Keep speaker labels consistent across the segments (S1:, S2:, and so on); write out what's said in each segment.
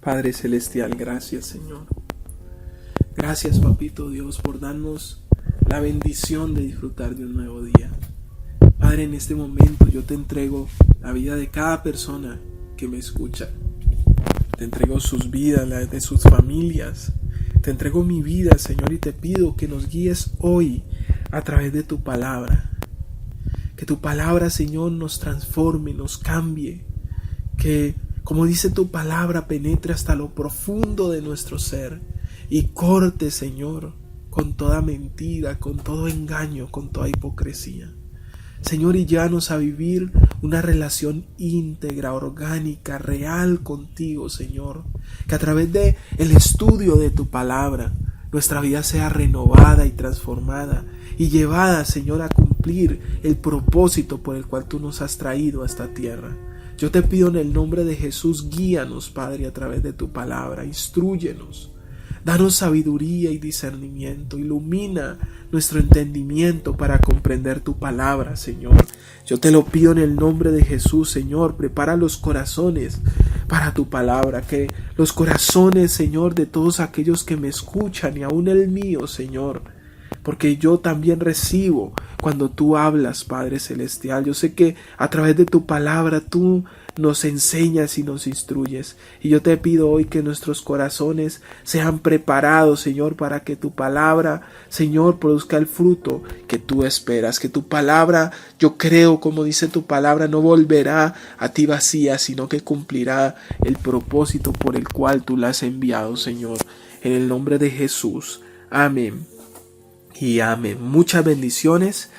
S1: Padre Celestial, gracias Señor. Gracias Papito Dios por darnos la bendición de disfrutar de un nuevo día. Padre, en este momento yo te entrego la vida de cada persona que me escucha. Te entrego sus vidas, las de sus familias. Te entrego mi vida, Señor, y te pido que nos guíes hoy a través de tu palabra. Que tu palabra, Señor, nos transforme, nos cambie. Que, como dice tu palabra, penetre hasta lo profundo de nuestro ser y corte, Señor, con toda mentira, con todo engaño, con toda hipocresía. Señor, y llévanos a vivir una relación íntegra, orgánica, real contigo, Señor. Que a través de el estudio de tu palabra, nuestra vida sea renovada y transformada y llevada, Señor, a cumplir el propósito por el cual tú nos has traído a esta tierra. Yo te pido en el nombre de Jesús, guíanos, Padre, a través de tu palabra, instrúyenos. Danos sabiduría y discernimiento, ilumina nuestro entendimiento para comprender tu palabra, Señor. Yo te lo pido en el nombre de Jesús, Señor, prepara los corazones para tu palabra, que los corazones, Señor, de todos aquellos que me escuchan y aún el mío, Señor, porque yo también recibo cuando tú hablas, Padre Celestial. Yo sé que a través de tu palabra tú nos enseñas y nos instruyes. Y yo te pido hoy que nuestros corazones sean preparados, Señor, para que tu palabra, Señor, produzca el fruto que tú esperas. Que tu palabra, yo creo, como dice tu palabra, no volverá a ti vacía, sino que cumplirá el propósito por el cual tú la has enviado, Señor. En el nombre de Jesús. Amén. Y amén. Muchas bendiciones.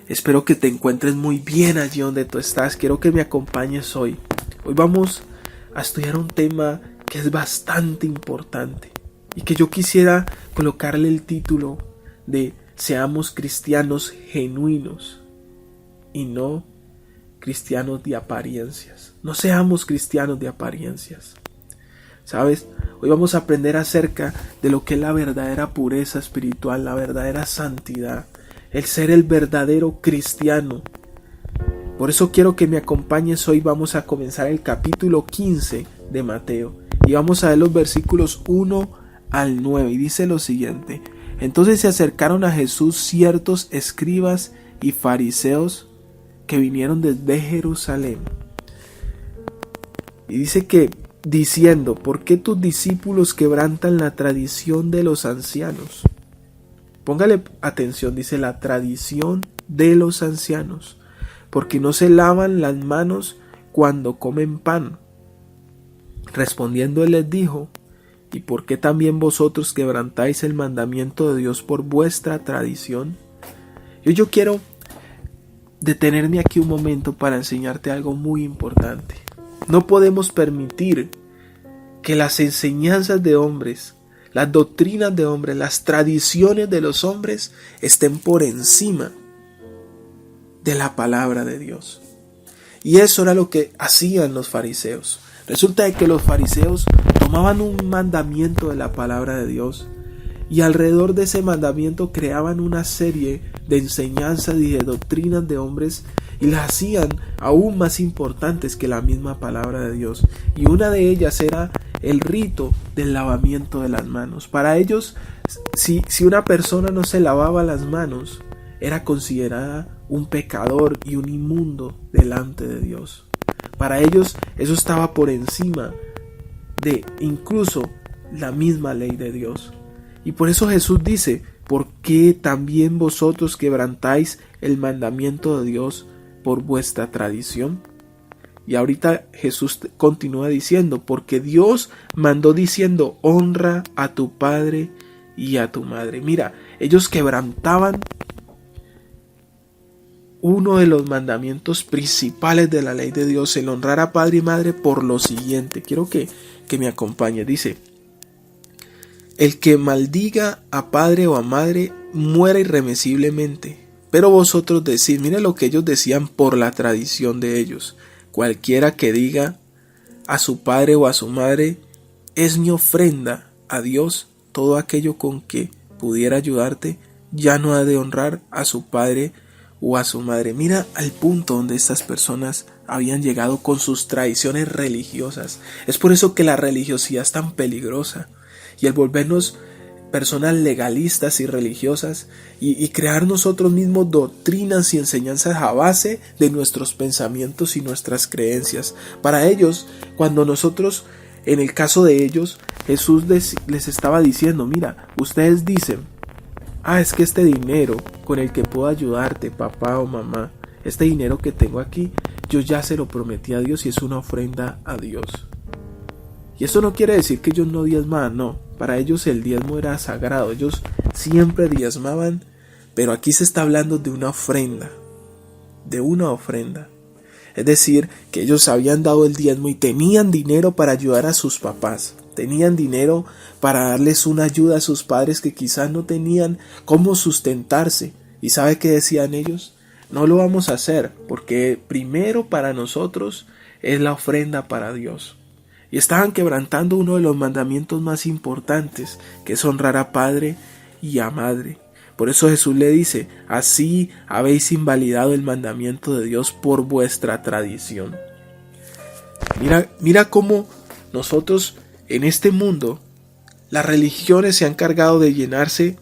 S1: Espero que te encuentres muy bien allí donde tú estás. Quiero que me acompañes hoy. Hoy vamos a estudiar un tema que es bastante importante y que yo quisiera colocarle el título de Seamos cristianos genuinos y no cristianos de apariencias. No seamos cristianos de apariencias. ¿Sabes? Hoy vamos a aprender acerca de lo que es la verdadera pureza espiritual, la verdadera santidad, el ser el verdadero cristiano. Por eso quiero que me acompañes hoy. Vamos a comenzar el capítulo 15 de Mateo y vamos a ver los versículos 1 al 9 y dice lo siguiente: Entonces se acercaron a Jesús ciertos escribas y fariseos que vinieron desde Jerusalén. Y dice que diciendo: ¿Por qué tus discípulos quebrantan la tradición de los ancianos? Póngale atención, dice la tradición de los ancianos, porque no se lavan las manos cuando comen pan. Respondiendo él les dijo: ¿Y por qué también vosotros quebrantáis el mandamiento de Dios por vuestra tradición? Yo quiero detenerme aquí un momento para enseñarte algo muy importante. No podemos permitir que las enseñanzas de hombres, las doctrinas de hombres, las tradiciones de los hombres estén por encima de la palabra de Dios. Y eso era lo que hacían los fariseos. Resulta de que los fariseos tomaban un mandamiento de la palabra de Dios y alrededor de ese mandamiento creaban una serie de enseñanzas y de doctrinas de hombres y las hacían aún más importantes que la misma palabra de Dios. Y una de ellas era el rito del lavamiento de las manos. Para ellos, si una persona no se lavaba las manos, era considerada un pecador y un inmundo delante de Dios. Para ellos eso estaba por encima de incluso la misma ley de Dios. Y por eso Jesús dice: ¿por qué también vosotros quebrantáis el mandamiento de Dios por vuestra tradición? Y ahorita Jesús continúa diciendo: porque Dios mandó diciendo: honra a tu padre y a tu madre. Mira, ellos quebrantaban uno de los mandamientos principales de la ley de Dios, el honrar a padre y madre, por lo siguiente. Quiero que me acompañe. Dice: el que maldiga a padre o a madre muera irremisiblemente. Pero vosotros decís, mire lo que ellos decían por la tradición de ellos: cualquiera que diga a su padre o a su madre, es mi ofrenda a Dios, todo aquello con que pudiera ayudarte, ya no ha de honrar a su padre o a su madre. Mira al punto donde estas personas habían llegado con sus tradiciones religiosas. Es por eso que la religiosidad es tan peligrosa, y el volvernos personas legalistas y religiosas y crear nosotros mismos doctrinas y enseñanzas a base de nuestros pensamientos y nuestras creencias. Para ellos, cuando nosotros, en el caso de ellos, Jesús les estaba diciendo: mira, ustedes dicen, es que este dinero con el que puedo ayudarte, papá o mamá, este dinero que tengo aquí, yo ya se lo prometí a Dios y es una ofrenda a Dios. Y eso no quiere decir que ellos no diezmaban, no. Para ellos el diezmo era sagrado, ellos siempre diezmaban, pero aquí se está hablando de una ofrenda, Es decir, que ellos habían dado el diezmo y tenían dinero para ayudar a sus papás, tenían dinero para darles una ayuda a sus padres que quizás no tenían cómo sustentarse. ¿Y sabe qué decían ellos? No lo vamos a hacer, porque primero para nosotros es la ofrenda para Dios. Y estaban quebrantando uno de los mandamientos más importantes, que es honrar a padre y a madre. Por eso Jesús le dice: así habéis invalidado el mandamiento de Dios por vuestra tradición. Mira cómo nosotros en este mundo, las religiones se han encargado de llenarse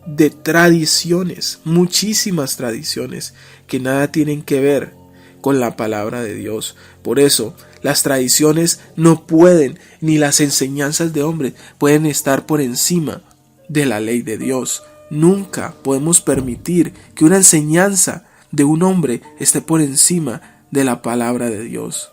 S1: de tradiciones, muchísimas tradiciones, que nada tienen que ver con la palabra de Dios. Por eso, las tradiciones no pueden, ni las enseñanzas de hombres pueden estar por encima de la ley de Dios. Nunca podemos permitir que una enseñanza de un hombre esté por encima de la palabra de Dios.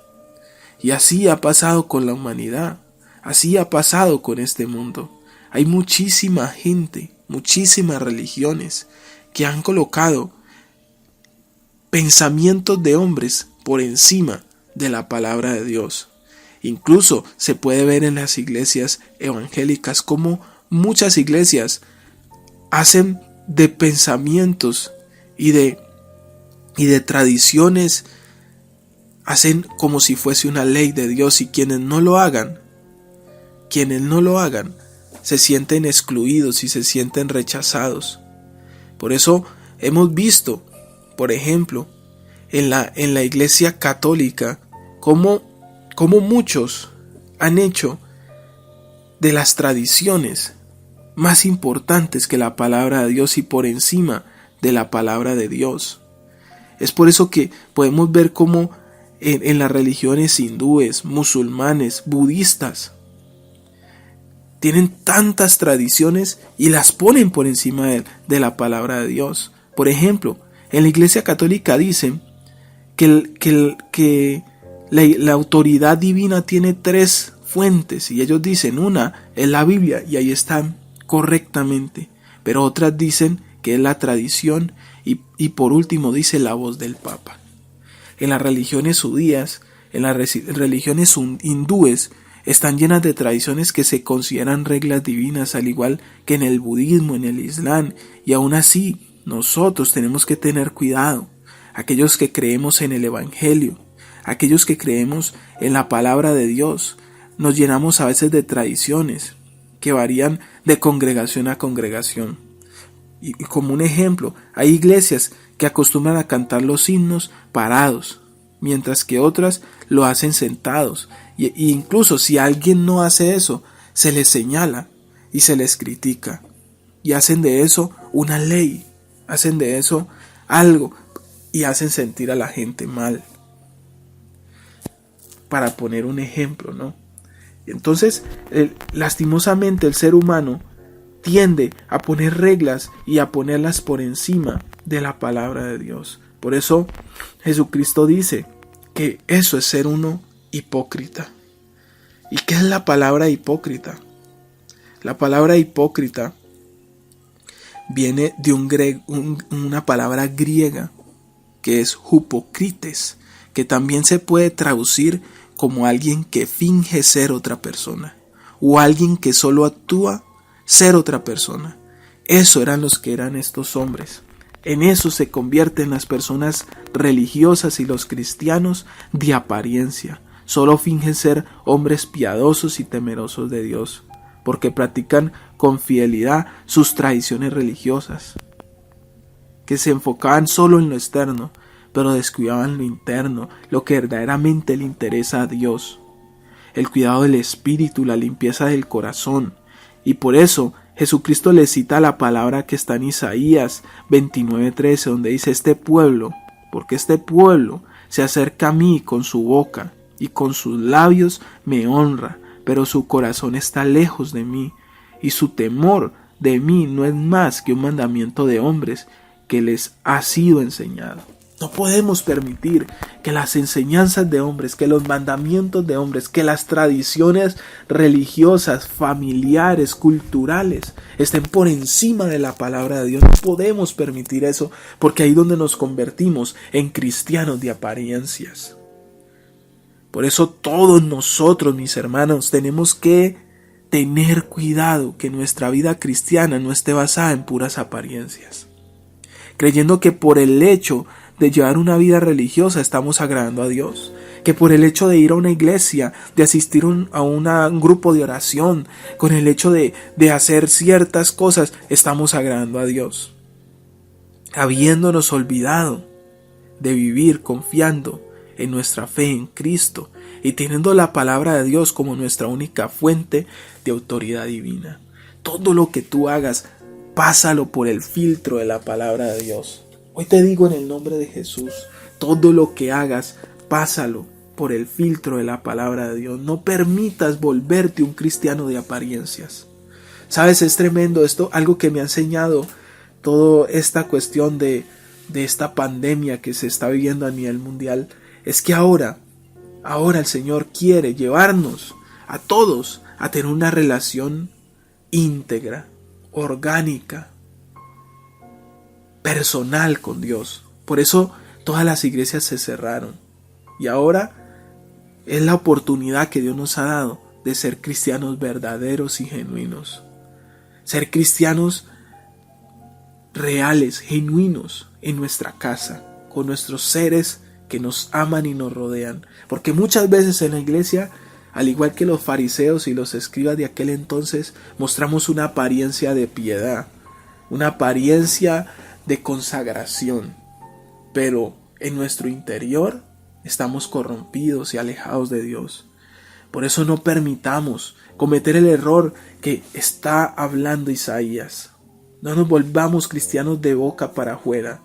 S1: Y así ha pasado con la humanidad, así ha pasado con este mundo. Hay muchísima gente, muchísimas religiones que han colocado pensamientos de hombres por encima de la palabra de Dios. Incluso se puede ver en las iglesias evangélicas como muchas iglesias hacen de pensamientos y de tradiciones, hacen como si fuese una ley de Dios, y quienes no lo hagan se sienten excluidos y se sienten rechazados. Por eso hemos visto, por ejemplo, en la iglesia católica, como muchos han hecho de las tradiciones más importantes que la palabra de Dios y por encima de la palabra de Dios. Es por eso que podemos ver cómo en las religiones hindúes, musulmanes, budistas, tienen tantas tradiciones y las ponen por encima de la palabra de Dios. Por ejemplo, en la iglesia católica dicen que la autoridad divina tiene 3 fuentes, y ellos dicen una es la Biblia, y ahí están correctamente, pero otras dicen que es la tradición, y por último dice la voz del Papa. En las religiones judías, en las religiones hindúes, están llenas de tradiciones que se consideran reglas divinas, al igual que en el budismo, en el islam, y aún así nosotros tenemos que tener cuidado. Aquellos que creemos en el evangelio, aquellos que creemos en la palabra de Dios, nos llenamos a veces de tradiciones que varían de congregación a congregación. Y como un ejemplo, hay iglesias que acostumbran a cantar los himnos parados, mientras que otras lo hacen sentados. Y incluso si alguien no hace eso, se les señala y se les critica. Y hacen de eso una ley, hacen de eso algo, y hacen sentir a la gente mal. Para poner un ejemplo, ¿no? Entonces, lastimosamente el ser humano tiende a poner reglas y a ponerlas por encima de la palabra de Dios. Por eso Jesucristo dice que eso es ser uno hipócrita. ¿Y qué es la palabra hipócrita? La palabra hipócrita viene de una palabra griega que es hupocrites, que también se puede traducir como alguien que finge ser otra persona, o alguien que solo actúa ser otra persona. Eso eran los que eran estos hombres. En eso se convierten las personas religiosas y los cristianos de apariencia. Solo fingen ser hombres piadosos y temerosos de Dios, porque practican con fidelidad sus tradiciones religiosas, que se enfocaban solo en lo externo, pero descuidaban lo interno, lo que verdaderamente le interesa a Dios. El cuidado del espíritu, la limpieza del corazón. Y por eso Jesucristo le cita la palabra que está en Isaías 29:13, donde dice: porque este pueblo se acerca a mí con su boca y con sus labios me honra, pero su corazón está lejos de mí, y su temor de mí no es más que un mandamiento de hombres que les ha sido enseñado. No podemos permitir que las enseñanzas de hombres, que los mandamientos de hombres, que las tradiciones religiosas, familiares, culturales estén por encima de la palabra de Dios. No podemos permitir eso, porque ahí es donde nos convertimos en cristianos de apariencias. Por eso todos nosotros, mis hermanos, tenemos que tener cuidado que nuestra vida cristiana no esté basada en puras apariencias, creyendo que por el hecho de llevar una vida religiosa estamos agradando a Dios, que por el hecho de ir a una iglesia, de asistir a un grupo de oración, con el hecho de hacer ciertas cosas, estamos agradando a Dios, habiéndonos olvidado de vivir confiando en nuestra fe en Cristo y teniendo la palabra de Dios como nuestra única fuente de autoridad divina. Todo lo que tú hagas, pásalo por el filtro de la palabra de Dios. Hoy te digo en el nombre de Jesús, todo lo que hagas, pásalo por el filtro de la palabra de Dios. No permitas volverte un cristiano de apariencias. Sabes, es tremendo esto, algo que me ha enseñado toda esta cuestión de esta pandemia que se está viviendo a nivel mundial, es que ahora el Señor quiere llevarnos a todos a tener una relación íntegra, orgánica, personal con Dios. Por eso todas las iglesias se cerraron. Y ahora es la oportunidad que Dios nos ha dado de ser cristianos verdaderos y genuinos. Ser cristianos reales, genuinos en nuestra casa, con nuestros seres que nos aman y nos rodean. Porque muchas veces en la iglesia, al igual que los fariseos y los escribas de aquel entonces, mostramos una apariencia de piedad, una apariencia de consagración, pero en nuestro interior estamos corrompidos y alejados de Dios. Por eso no permitamos cometer el error que está hablando Isaías. No nos volvamos cristianos de boca para afuera,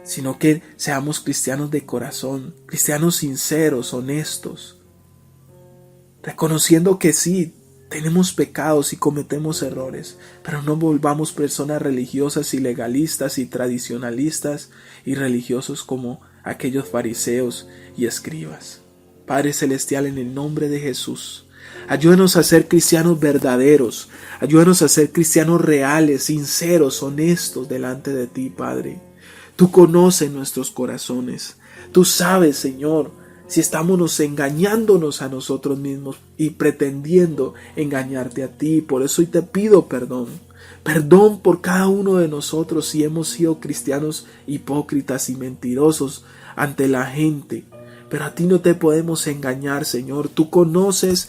S1: sino que seamos cristianos de corazón, cristianos sinceros, honestos, reconociendo que sí, tenemos pecados y cometemos errores, pero no volvamos personas religiosas y legalistas y tradicionalistas y religiosos como aquellos fariseos y escribas. Padre Celestial, en el nombre de Jesús, ayúdanos a ser cristianos verdaderos, ayúdanos a ser cristianos reales, sinceros, honestos delante de ti, Padre. Tú conoces nuestros corazones, tú sabes, Señor, si estamos engañándonos a nosotros mismos y pretendiendo engañarte a ti. Por eso hoy te pido perdón. Perdón por cada uno de nosotros si hemos sido cristianos hipócritas y mentirosos ante la gente. Pero a ti no te podemos engañar, Señor. Tú conoces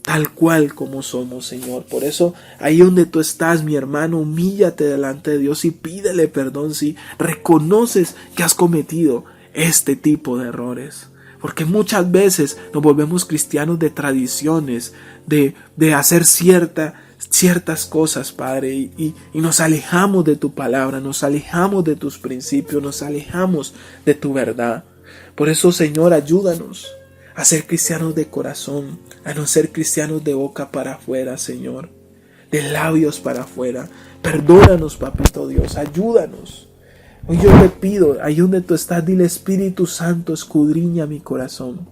S1: tal cual como somos, Señor. Por eso, ahí donde tú estás, mi hermano, humíllate delante de Dios y pídele perdón si reconoces que has cometido este tipo de errores. Porque muchas veces nos volvemos cristianos de tradiciones, de hacer ciertas cosas, Padre, y nos alejamos de tu palabra, nos alejamos de tus principios, nos alejamos de tu verdad. Por eso, Señor, ayúdanos a ser cristianos de corazón, a no ser cristianos de boca para afuera, Señor, de labios para afuera. Perdónanos, Papito Dios, ayúdanos. Hoy yo te pido, ahí donde tú estás, dile: Espíritu Santo, escudriña mi corazón.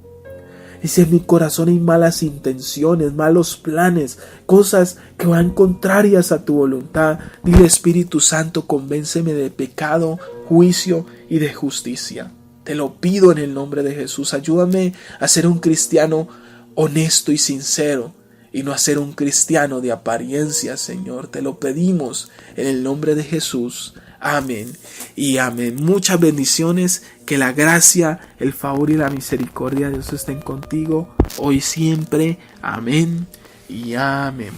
S1: Y si en mi corazón hay malas intenciones, malos planes, cosas que van contrarias a tu voluntad, dile: Espíritu Santo, convénceme de pecado, juicio y de justicia. Te lo pido en el nombre de Jesús. Ayúdame a ser un cristiano honesto y sincero, y no a ser un cristiano de apariencia, Señor. Te lo pedimos en el nombre de Jesús. Amén y amén. Muchas bendiciones, que la gracia, el favor y la misericordia de Dios estén contigo hoy siempre. Amén y amén.